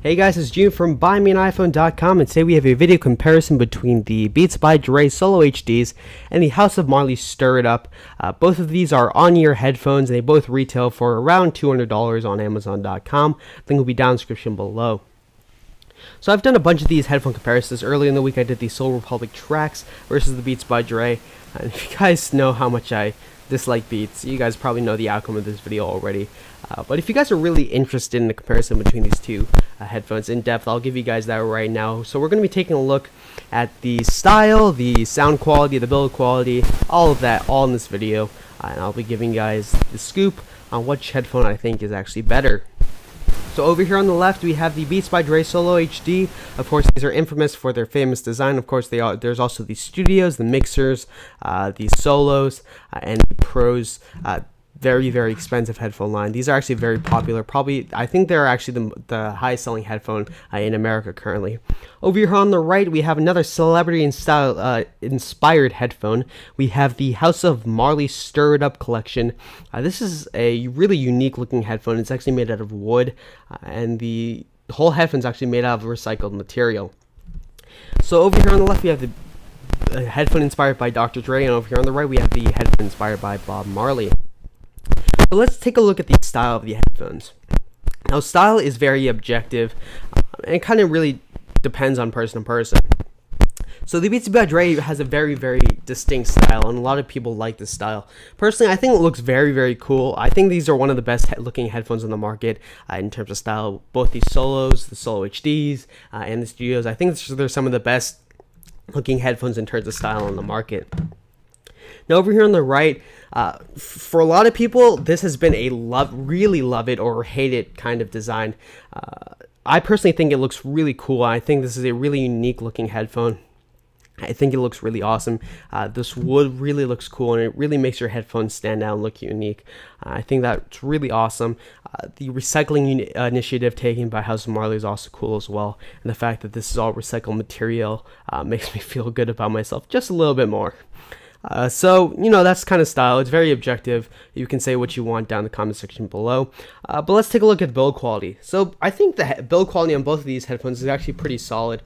Hey guys, it's June from BuyMeAnIPhone.com, and today we have a video comparison between the Beats by Dre Solo HDs and the House of Marley Stir It Up. Both of these are on-ear headphones, and they both retail for around $200 on Amazon.com. Link will be down in the description below. So I've done a bunch of these headphone comparisons. Earlier in the week I did the Soul Republic Trax versus the Beats by Dre. And if you guys know how much I dislike Beats, you guys probably know the outcome of this video already. But if you guys are really interested in the comparison between these two headphones in depth, I'll give you guys that right now. So we're going to be taking a look at the style, the sound quality, the build quality, all of that, all in this video. And I'll be giving you guys the scoop on which headphone I think is actually better. So over here on the left, we have the Beats by Dre Solo HD. Of course, these are infamous for their famous design. Of course, there's also the studios, the mixers, the solos, and the pros. Very, very expensive headphone line. These are actually very popular. Probably, I think they're actually the highest selling headphone in America currently. Over here on the right, we have another celebrity and style inspired headphone. We have the House of Marley Stir It Up collection. This is a really unique looking headphone. It's actually made out of wood, and the whole headphone is actually made out of recycled material. So over here on the left, we have the headphone inspired by Dr. Dre, and over here on the right, we have the headphone inspired by Bob Marley. So let's take a look at the style of the headphones. Now, style is very objective, and it kind of really depends on person to person. So the Beats by Dre has a very, very distinct style, and a lot of people like this style. Personally, I think it looks very, very cool. I think these are one of the best looking headphones on the market in terms of style. Both the solos, the Solo HDs, and the studios. I think they're some of the best looking headphones in terms of style on the market. Now over here on the right, for a lot of people, this has been a really love it or hate it kind of design. I personally think it looks really cool. I think this is a really unique looking headphone. I think it looks really awesome. This wood really looks cool, and it really makes your headphones stand out and look unique. I think that's really awesome. The recycling initiative taken by House of Marley is also cool as well. And the fact that this is all recycled material makes me feel good about myself just a little bit more. So, you know, that's kind of style. It's very objective. You can say what you want down in the comment section below. But let's take a look at build quality. So I think the build quality on both of these headphones is actually pretty solid.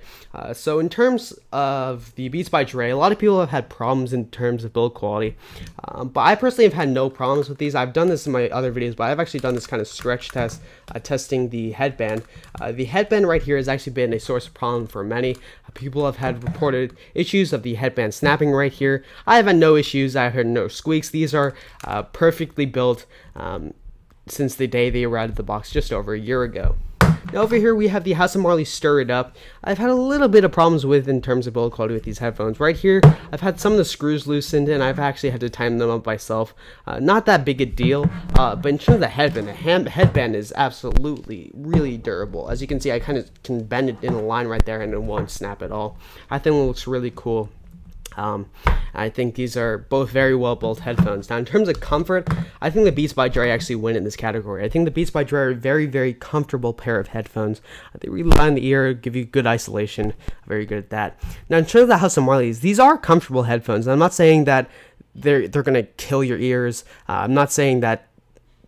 So in terms of the Beats by Dre, a lot of people have had problems in terms of build quality. But I personally have had no problems with these. I've done this in my other videos, but I've actually done this kind of stretch test, testing the headband. The headband right here has actually been a source of problem for many. People have had reported issues of the headband snapping right here. I have had no issues. I've heard no squeaks. These are perfectly built since the day they were out of the box just over a year ago. Now over here we have the House of Marley Stir It Up. I've had a little bit of problems with in terms of build quality with these headphones. Right here, I've had some of the screws loosened, and I've actually had to tighten them up myself. Not that big a deal, but in terms of the headband is absolutely really durable. As you can see, I kind of can bend it in a line right there, and it won't snap at all. I think it looks really cool. I think these are both very well built headphones. Now in terms of comfort, I think the Beats by Dre actually win in this category. I think the Beats by Dre are a very, very comfortable pair of headphones. They really lie in the ear, give you good isolation, very good at that. Now in terms of the House of Marley's, these are comfortable headphones. I'm not saying that they're gonna kill your ears. I'm not saying that,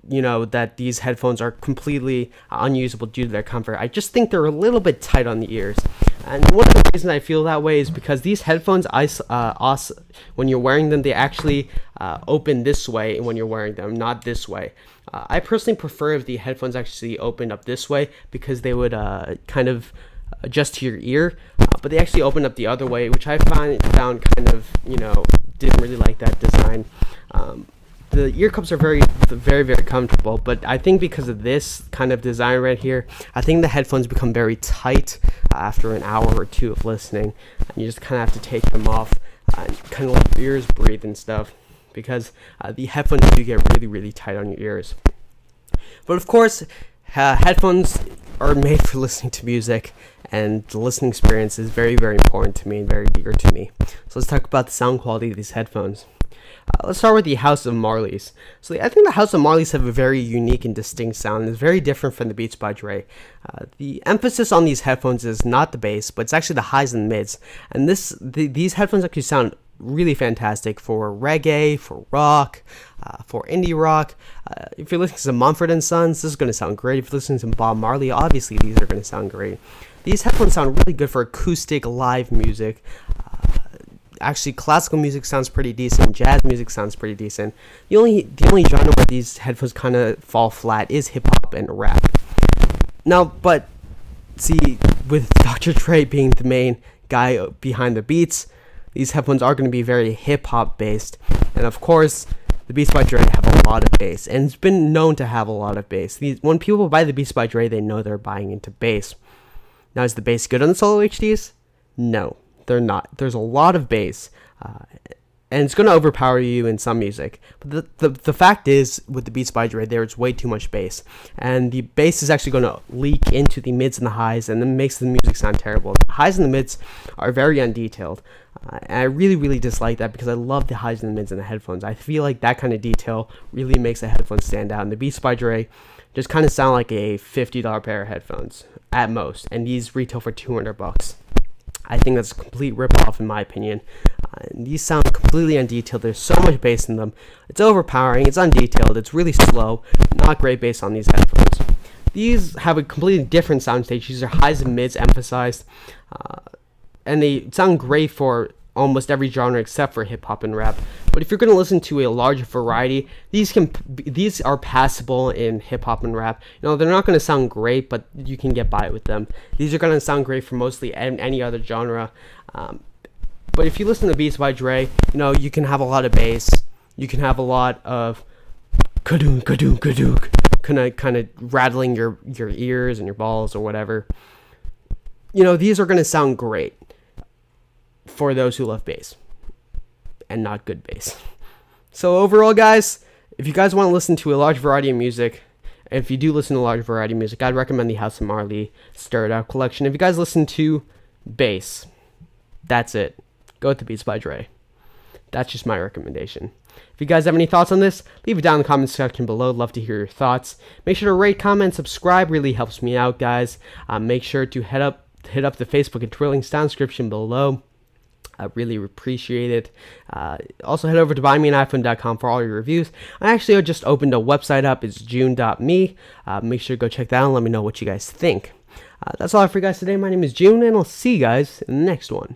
you know, that these headphones are completely unusable due to their comfort. I just think they're a little bit tight on the ears. And one of the reasons I feel that way is because these headphones, when you're wearing them, they actually open this way when you're wearing them, not this way. I personally prefer if the headphones actually opened up this way, because they would kind of adjust to your ear, but they actually open up the other way, which I found kind of, you know, didn't really like that design. The ear cups are very, very comfortable, but I think because of this kind of design right here, I think the headphones become very tight after an hour or two of listening, and you just kind of have to take them off and kind of let your ears breathe and stuff, because the headphones do get really, really tight on your ears. But of course, headphones are made for listening to music, and the listening experience is very, very important to me and very dear to me. So let's talk about the sound quality of these headphones. Let's start with the House of Marley's. So I think the House of Marley's have a very unique and distinct sound. It's very different from the Beats by Dre. The emphasis on these headphones is not the bass, but it's actually the highs and mids. And these headphones actually sound really fantastic for reggae, for rock, for indie rock. If you're listening to some Mumford & Sons, this is going to sound great. If you're listening to some Bob Marley, obviously these are going to sound great. These headphones sound really good for acoustic live music. Actually, classical music sounds pretty decent. Jazz music sounds pretty decent. The only genre where these headphones kind of fall flat is hip hop and rap. Now, but see, with Dr. Dre being the main guy behind the beats, these headphones are going to be very hip hop based. And of course, the Beats by Dre have a lot of bass, and it's been known to have a lot of bass. When people buy the Beats by Dre, they know they're buying into bass. Now, is the bass good on the Solo HDs? No, they're not. There's a lot of bass, and it's going to overpower you in some music. But the fact is, with the Beats by Dre, there's way too much bass, and the bass is actually going to leak into the mids and the highs, and then makes the music sound terrible. The highs and the mids are very undetailed, and I really dislike that because I love the highs and the mids in the headphones. I feel like that kind of detail really makes the headphones stand out, and the Beats by Dre just kind of sound like a $50 pair of headphones at most, and these retail for $200. I think that's a complete rip-off in my opinion. These sound completely undetailed. There's so much bass in them. It's overpowering. It's undetailed. It's really slow. Not great bass on these headphones. These have a completely different sound stage. These are highs and mids emphasized, and they sound great for almost every genre except for hip-hop and rap. But if you're going to listen to a large variety, these are passable in hip-hop and rap. You know, they're not going to sound great, but you can get by with them. These are going to sound great for mostly any other genre. But if you listen to Beats by Dre, you know, you can have a lot of bass. You can have a lot of kadoon, kadoon, kadoon, kind of rattling your ears and your balls or whatever. You know, these are going to sound great for those who love bass and not good bass. So overall, guys, if you guys want to listen to a large variety of music, if you do listen to a large variety of music, I'd recommend the House of Marley Stir It Out collection. If you guys listen to bass, that's it. Go with the Beats by Dre. That's just my recommendation. If you guys have any thoughts on this, leave it down in the comment section below. Love to hear your thoughts. Make sure to rate, comment, subscribe. Really helps me out, guys. Make sure to hit up the Facebook and Twitter links down in the description below. I really appreciate it. Also, head over to buymeaniphone.com for all your reviews. I actually just opened a website up. It's june.me. Make sure to go check that out and let me know what you guys think. That's all I have for you guys today. My name is June, and I'll see you guys in the next one.